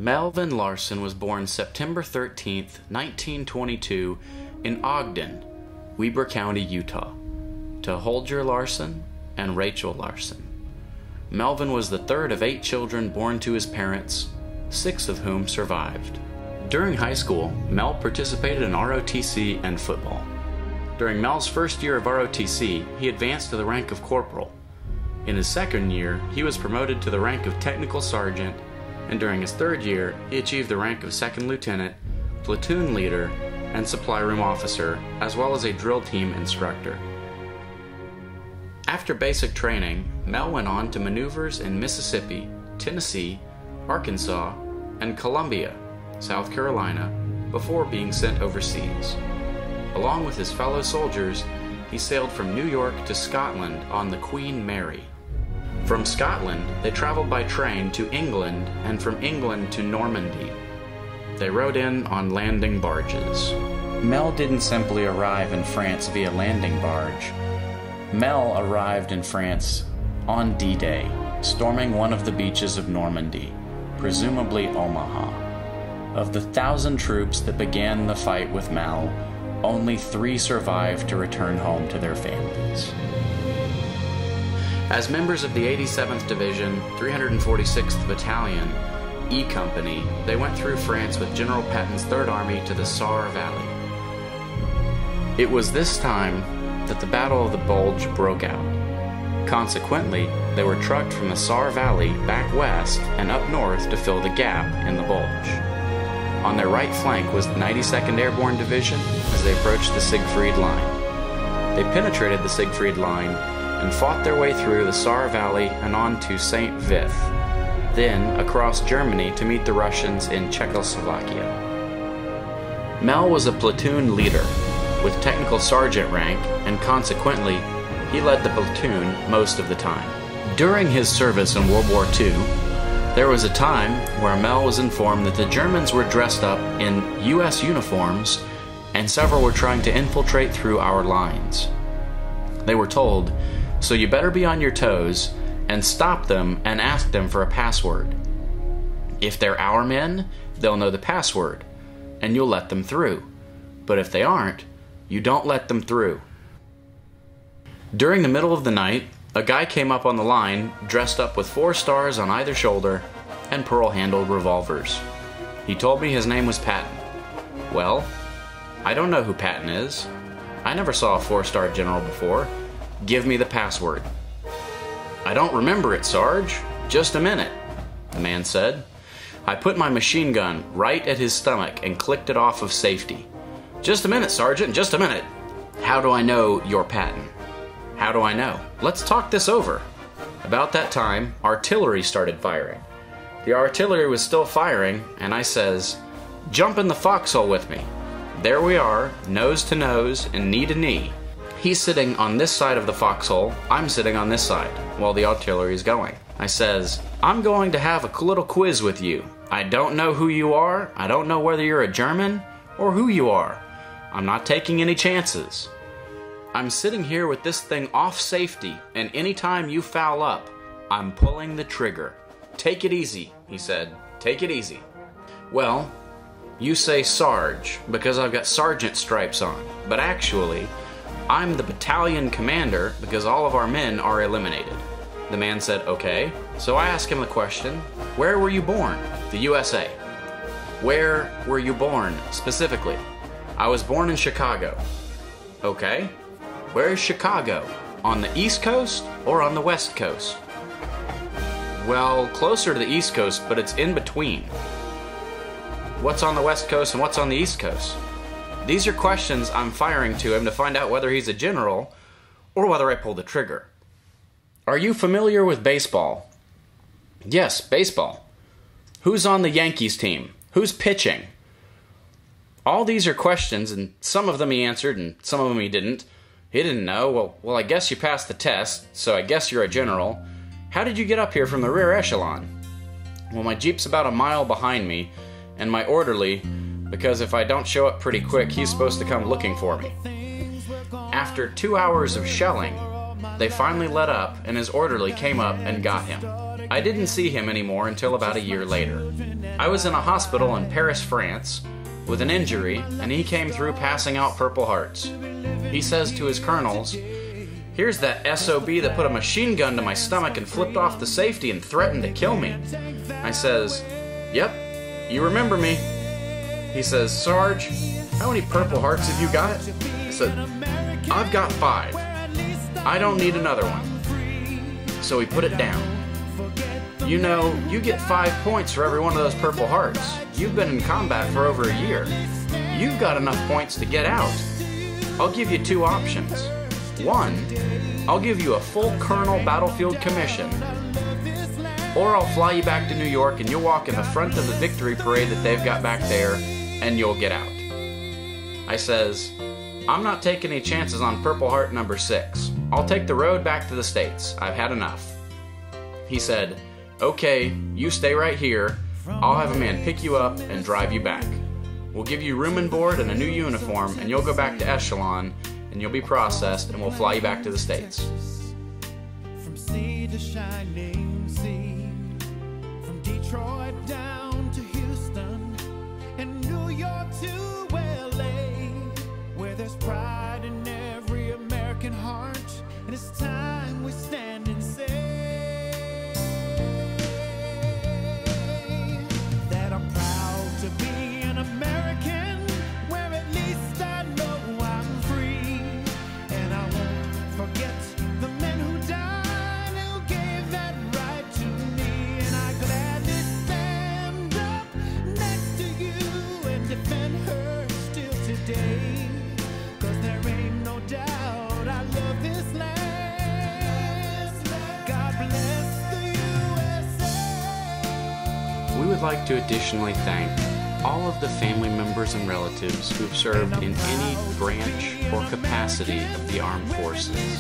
Melvin Larsen was born September 13, 1922, in Ogden, Weber County, Utah, to Holger Larsen and Rachel Larsen. Melvin was the third of 8 children born to his parents, 6 of whom survived. During high school, Mel participated in ROTC and football. During Mel's first year of ROTC, he advanced to the rank of corporal. In his second year, he was promoted to the rank of technical sergeant, and during his third year, he achieved the rank of second lieutenant, platoon leader, and supply room officer, as well as a drill team instructor. After basic training, Mel went on to maneuvers in Mississippi, Tennessee, Arkansas, and Columbia, South Carolina, before being sent overseas. Along with his fellow soldiers, he sailed from New York to Scotland on the Queen Mary. From Scotland, they traveled by train to England, and from England to Normandy. They rode in on landing barges. Mel didn't simply arrive in France via landing barge. Mel arrived in France on D-Day, storming one of the beaches of Normandy, presumably Omaha. Of the 1,000 troops that began the fight with Mel, only 3 survived to return home to their families. As members of the 87th Division, 346th Battalion, E Company, they went through France with General Patton's Third Army to the Saar Valley. It was this time that the Battle of the Bulge broke out. Consequently, they were trucked from the Saar Valley back west and up north to fill the gap in the Bulge. On their right flank was the 92nd Airborne Division as they approached the Siegfried Line. They penetrated the Siegfried Line and fought their way through the Saar Valley and on to St. Vith, then across Germany to meet the Russians in Czechoslovakia. Mel was a platoon leader with technical sergeant rank, and consequently, he led the platoon most of the time. During his service in World War II, there was a time where Mel was informed that the Germans were dressed up in U.S. uniforms and several were trying to infiltrate through our lines. They were told, "So you better be on your toes and stop them and ask them for a password. If they're our men, they'll know the password and you'll let them through. But if they aren't, you don't let them through." During the middle of the night, a guy came up on the line dressed up with 4 stars on either shoulder and pearl-handled revolvers. He told me his name was Patton. Well, I don't know who Patton is. I never saw a 4-star general before. Give me the password. "I don't remember it, Sarge. Just a minute," the man said. I put my machine gun right at his stomach and clicked it off of safety. "Just a minute, Sergeant, just a minute." "How do I know you're Patton?" "How do I know? Let's talk this over." About that time, artillery started firing. The artillery was still firing, and I says, "Jump in the foxhole with me." There we are, nose to nose and knee to knee. He's sitting on this side of the foxhole, I'm sitting on this side, while the artillery is going. I says, "I'm going to have a little quiz with you. I don't know who you are, I don't know whether you're a German, or who you are. I'm not taking any chances. I'm sitting here with this thing off safety, and anytime you foul up, I'm pulling the trigger. Take it easy," he said. "Take it easy." "Well, you say Sarge, because I've got sergeant stripes on, but actually, I'm the battalion commander because all of our men are eliminated." The man said, "Okay." So I asked him the question, "Where were you born?" "The USA." "Where were you born, specifically?" "I was born in Chicago." "Okay. Where is Chicago? On the East Coast or on the West Coast?" "Well, closer to the East Coast, but it's in between." "What's on the West Coast and what's on the East Coast?" These are questions I'm firing to him to find out whether he's a general or whether I pull the trigger. "Are you familiar with baseball?" "Yes, baseball." "Who's on the Yankees team? Who's pitching?" All these are questions, and some of them he answered and some of them he didn't. He didn't know. Well, I guess you passed the test, so I guess you're a general. "How did you get up here from the rear echelon?" "Well, my Jeep's about a mile behind me, and my orderly, because if I don't show up pretty quick, he's supposed to come looking for me." After 2 hours of shelling, they finally let up, and his orderly came up and got him. I didn't see him anymore until about a year later. I was in a hospital in Paris, France, with an injury, and he came through passing out Purple Hearts. He says to his colonels, "Here's that SOB that put a machine gun to my stomach and flipped off the safety and threatened to kill me." I says, "Yep, you remember me." He says, "Sarge, how many Purple Hearts have you got?" I said, "I've got 5. I don't need another one." So he put it down. "You know, you get 5 points for every one of those Purple Hearts. You've been in combat for over a year. You've got enough points to get out. I'll give you 2 options. 1, I'll give you a full Colonel Battlefield commission, or I'll fly you back to New York and you'll walk in the front of the victory parade that they've got back there, and you'll get out." I says, "I'm not taking any chances on Purple Heart number 6. I'll take the road back to the States. I've had enough." He said, "Okay, you stay right here. I'll have a man pick you up and drive you back. We'll give you room and board and a new uniform, and you'll go back to Echelon, and you'll be processed, and we'll fly you back to the States." From sea to shining sea, from Detroit down to Houston, and New York to LA, where there's pride in every American heart, and it's time we stand and say that I'm proud to be an American, where at least I know I'm free, and I won't forget the men who died, who gave that right to me, and I gladly stand up next to you and defend her still today, 'cause there ain't no doubt I love this land. God bless the USA. We would like to additionally thank all of the family members and relatives who've served in any branch or capacity of the armed forces.